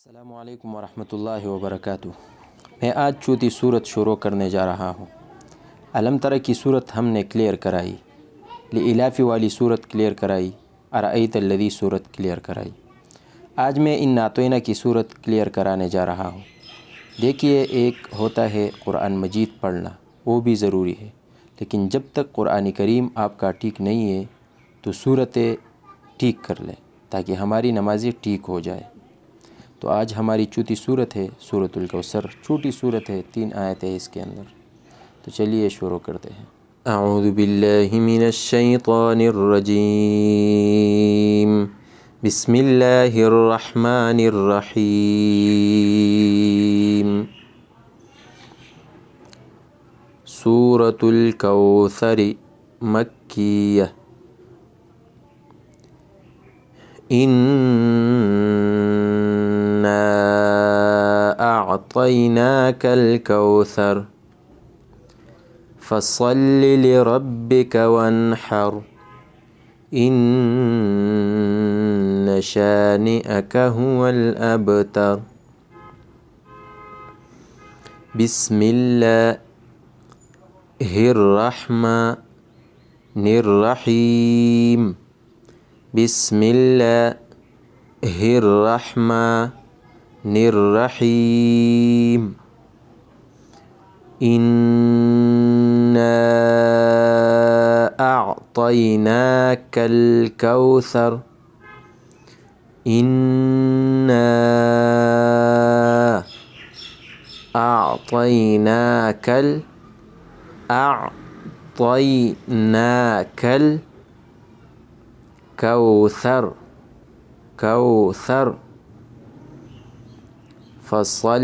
السلام علیکم ورحمۃ اللہ وبرکاتہ۔ میں آج چوتھی صورت شروع کرنے جا رہا ہوں۔ علم تر کی صورت ہم نے کلیئر کرائی، لإلاف والی صورت کلیئر کرائی، ارأیت الذی صورت کلیئر کرائی۔ آج میں ان ناتوینہ کی صورت کلیئر کرانے جا رہا ہوں۔ دیکھیے، ایک ہوتا ہے قرآن مجید پڑھنا، وہ بھی ضروری ہے، لیکن جب تک قرآن کریم آپ کا ٹھیک نہیں ہے تو صورتیں ٹھیک کر لیں تاکہ ہماری نمازیں ٹھیک ہو جائے۔ تو آج ہماری چوتھی صورت ہے سورۃ الکوثر، چھوٹی صورت ہے، 3 آیتیں ہیں اس کے اندر۔ تو چلیے شروع کرتے ہیں۔ اعوذ باللہ من الشیطان الرجیم، بسم اللہ الرحمن الرحیم۔ سورۃ الکوثر مکیہ۔ أعطيناك الكوثر فصل لربك وانحر إن شانئك هو الأبتر۔ بسم الله الرحمن الرحيم، بسم الله الرحمن الرحيم۔ إنا أعطيناك الكوثر، إنا أعطيناك الكوثر كوثر فصل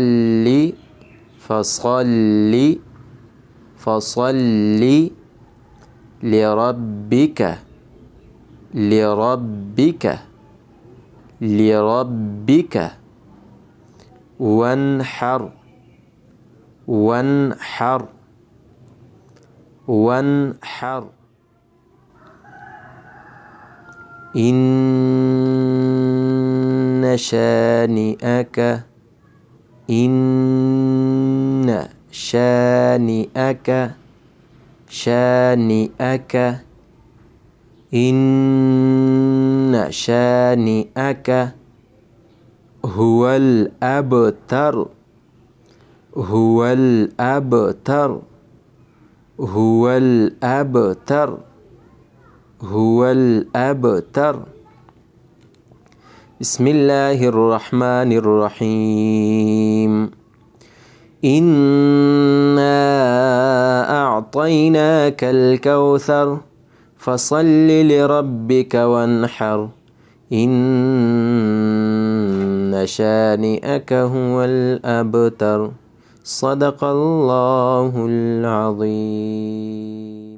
لربك وانحر إن شانئك هو الأبتر هو الأبتر۔ بسم الله الرحمن الرحيم۔ إنا أعطيناك الكوثر فصل لربك وانحر إن شانئك هو الأبتر۔ صدق الله العظيم۔